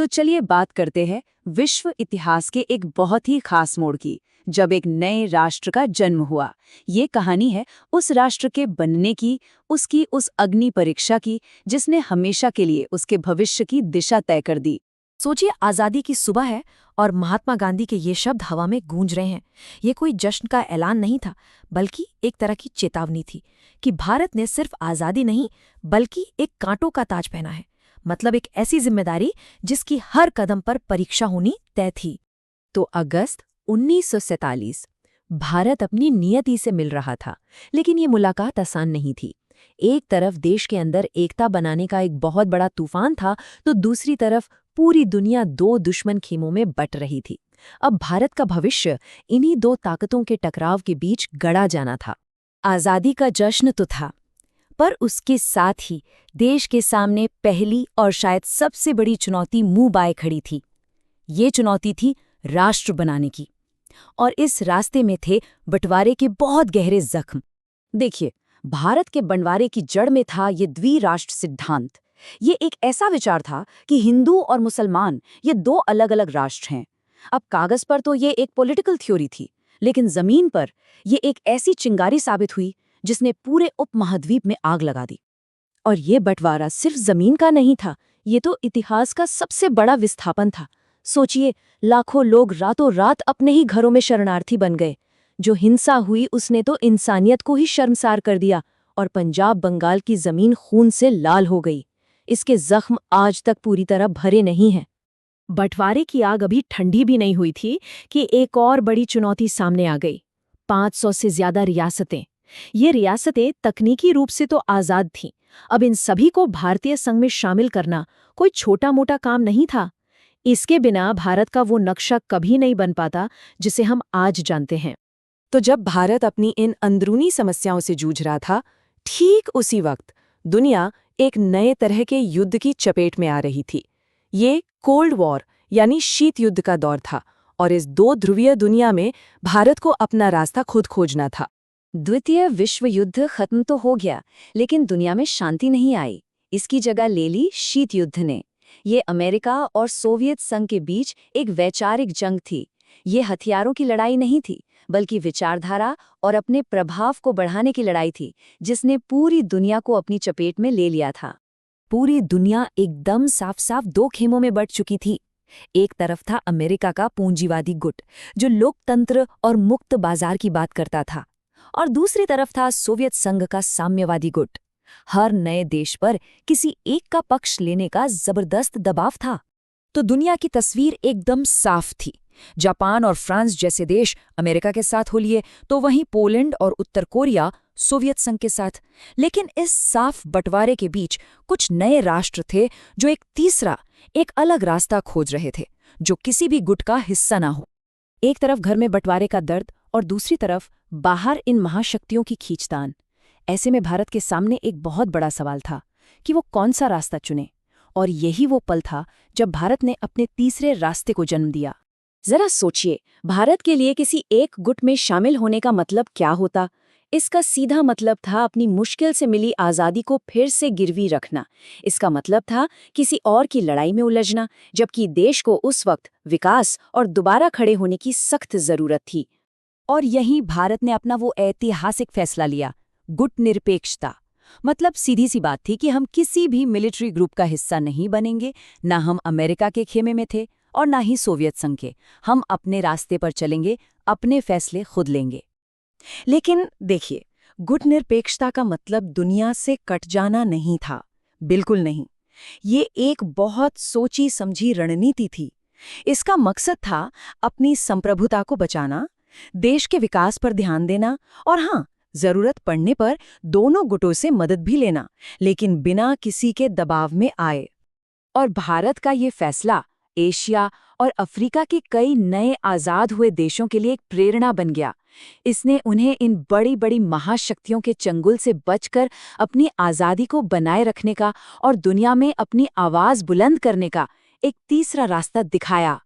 तो चलिए बात करते हैं विश्व इतिहास के एक बहुत ही खास मोड़ की, जब एक नए राष्ट्र का जन्म हुआ। ये कहानी है उस राष्ट्र के बनने की, उसकी उस अग्नि परीक्षा की, जिसने हमेशा के लिए उसके भविष्य की दिशा तय कर दी। सोचिए, आजादी की सुबह है और महात्मा गांधी के ये शब्द हवा में गूंज रहे हैं। ये कोई जश्न का ऐलान नहीं था, बल्कि एक तरह की चेतावनी थी कि भारत ने सिर्फ आजादी नहीं, बल्कि एक कांटों का ताज पहना है। मतलब एक ऐसी जिम्मेदारी जिसकी हर कदम पर परीक्षा होनी तय थी। तो अगस्त 1947 भारत अपनी नियति से मिल रहा था, लेकिन ये मुलाकात आसान नहीं थी। एक तरफ देश के अंदर एकता बनाने का एक बहुत बड़ा तूफान था, तो दूसरी तरफ पूरी दुनिया दो दुश्मन खेमों में बट रही थी। अब भारत का भविष्य इन्हीं दो ताकतों के टकराव के बीच गढ़ा जाना था। आजादी का जश्न तो था, पर उसके साथ ही देश के सामने पहली और शायद सबसे बड़ी चुनौती मुंह बाए खड़ी थी। ये चुनौती थी राष्ट्र बनाने की, और इस रास्ते में थे बंटवारे के बहुत गहरे जख्म। देखिए, भारत के बंटवारे की जड़ में था ये द्विराष्ट्र सिद्धांत। ये एक ऐसा विचार था कि हिंदू और मुसलमान ये दो अलग अलग राष्ट्र हैं। अब कागज पर तो ये एक पॉलिटिकल थ्योरी थी, लेकिन जमीन पर ये एक ऐसी चिंगारी साबित हुई जिसने पूरे उपमहाद्वीप में आग लगा दी। और ये बंटवारा सिर्फ जमीन का नहीं था, ये तो इतिहास का सबसे बड़ा विस्थापन था। सोचिए, लाखों लोग रातों रात अपने ही घरों में शरणार्थी बन गए। जो हिंसा हुई उसने तो इंसानियत को ही शर्मसार कर दिया, और पंजाब बंगाल की जमीन खून से लाल हो गई। इसके जख्म आज तक पूरी तरह भरे नहीं हैं। बंटवारे की आग अभी ठंडी भी नहीं हुई थी कि एक और बड़ी चुनौती सामने आ गई। 500 से ज्यादा रियासतें। ये रियासतें तकनीकी रूप से तो आजाद थीं। अब इन सभी को भारतीय संघ में शामिल करना कोई छोटा मोटा काम नहीं था। इसके बिना भारत का वो नक्शा कभी नहीं बन पाता जिसे हम आज जानते हैं। तो जब भारत अपनी इन अंदरूनी समस्याओं से जूझ रहा था, ठीक उसी वक्त दुनिया एक नए तरह के युद्ध की चपेट में आ रही थी। ये कोल्ड वॉर यानी शीत युद्ध का दौर था, और इस दो ध्रुवीय दुनिया में भारत को अपना रास्ता खुद खोजना था। द्वितीय विश्व युद्ध खत्म तो हो गया, लेकिन दुनिया में शांति नहीं आई। इसकी जगह ले ली शीत युद्ध ने। ये अमेरिका और सोवियत संघ के बीच एक वैचारिक जंग थी। ये हथियारों की लड़ाई नहीं थी, बल्कि विचारधारा और अपने प्रभाव को बढ़ाने की लड़ाई थी, जिसने पूरी दुनिया को अपनी चपेट में ले लिया था। पूरी दुनिया एकदम साफ साफ दो खेमों में बंट चुकी थी। एक तरफ था अमेरिका का पूंजीवादी गुट, जो लोकतंत्र और मुक्त बाजार की बात करता था, और दूसरी तरफ था सोवियत संघ का साम्यवादी गुट। हर नए देश पर किसी एक का पक्ष लेने का जबरदस्त दबाव था। तो दुनिया की तस्वीर एकदम साफ थी। जापान और फ्रांस जैसे देश अमेरिका के साथ हो लिए, तो वहीं पोलैंड और उत्तर कोरिया सोवियत संघ के साथ। लेकिन इस साफ बंटवारे के बीच कुछ नए राष्ट्र थे जो एक तीसरा, एक अलग रास्ता खोज रहे थे, जो किसी भी गुट का हिस्सा ना हो। एक तरफ घर में बंटवारे का दर्द, और दूसरी तरफ बाहर इन महाशक्तियों की खींचतान। ऐसे में भारत के सामने एक बहुत बड़ा सवाल था कि वो कौन सा रास्ता चुने। और यही वो पल था जब भारत ने अपने तीसरे रास्ते को जन्म दिया। जरा सोचिए, भारत के लिए किसी एक गुट में शामिल होने का मतलब क्या होता। इसका सीधा मतलब था अपनी मुश्किल से मिली आज़ादी को फिर से गिरवी रखना। इसका मतलब था किसी और की लड़ाई में उलझना, जबकि देश को उस वक्त विकास और दोबारा खड़े होने की सख्त जरूरत थी। और यहीं भारत ने अपना वो ऐतिहासिक फैसला लिया, गुट निरपेक्षता। मतलब सीधी सी बात थी कि हम किसी भी मिलिट्री ग्रुप का हिस्सा नहीं बनेंगे। ना हम अमेरिका के खेमे में थे और ना ही सोवियत संघ के। हम अपने रास्ते पर चलेंगे, अपने फैसले खुद लेंगे। लेकिन देखिए, गुट निरपेक्षता का मतलब दुनिया से कट जाना नहीं था, बिल्कुल नहीं। ये एक बहुत सोची समझी रणनीति थी। इसका मकसद था अपनी संप्रभुता को बचाना, देश के विकास पर ध्यान देना, और हाँ, जरूरत पड़ने पर दोनों गुटों से मदद भी लेना, लेकिन बिना किसी के दबाव में आए। और भारत का ये फैसला एशिया और अफ्रीका के कई नए आज़ाद हुए देशों के लिए एक प्रेरणा बन गया। इसने उन्हें इन बड़ी बड़ी महाशक्तियों के चंगुल से बचकर अपनी आज़ादी को बनाए रखने का और दुनिया में अपनी आवाज़ बुलंद करने का एक तीसरा रास्ता दिखाया।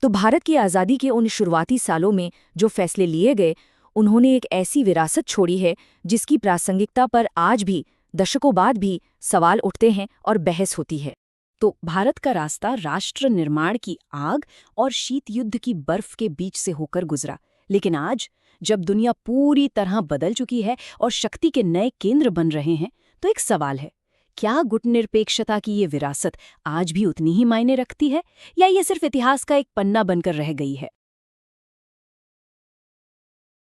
तो भारत की आज़ादी के उन शुरुआती सालों में जो फैसले लिए गए, उन्होंने एक ऐसी विरासत छोड़ी है जिसकी प्रासंगिकता पर आज भी, दशकों बाद भी, सवाल उठते हैं और बहस होती है। तो भारत का रास्ता राष्ट्र निर्माण की आग और शीत युद्ध की बर्फ के बीच से होकर गुजरा। लेकिन आज, जब दुनिया पूरी तरह बदल चुकी है और शक्ति के नए केंद्र बन रहे हैं, तो एक सवाल है, क्या गुटनिरपेक्षता की ये विरासत आज भी उतनी ही मायने रखती है, या ये सिर्फ इतिहास का एक पन्ना बनकर रह गई है?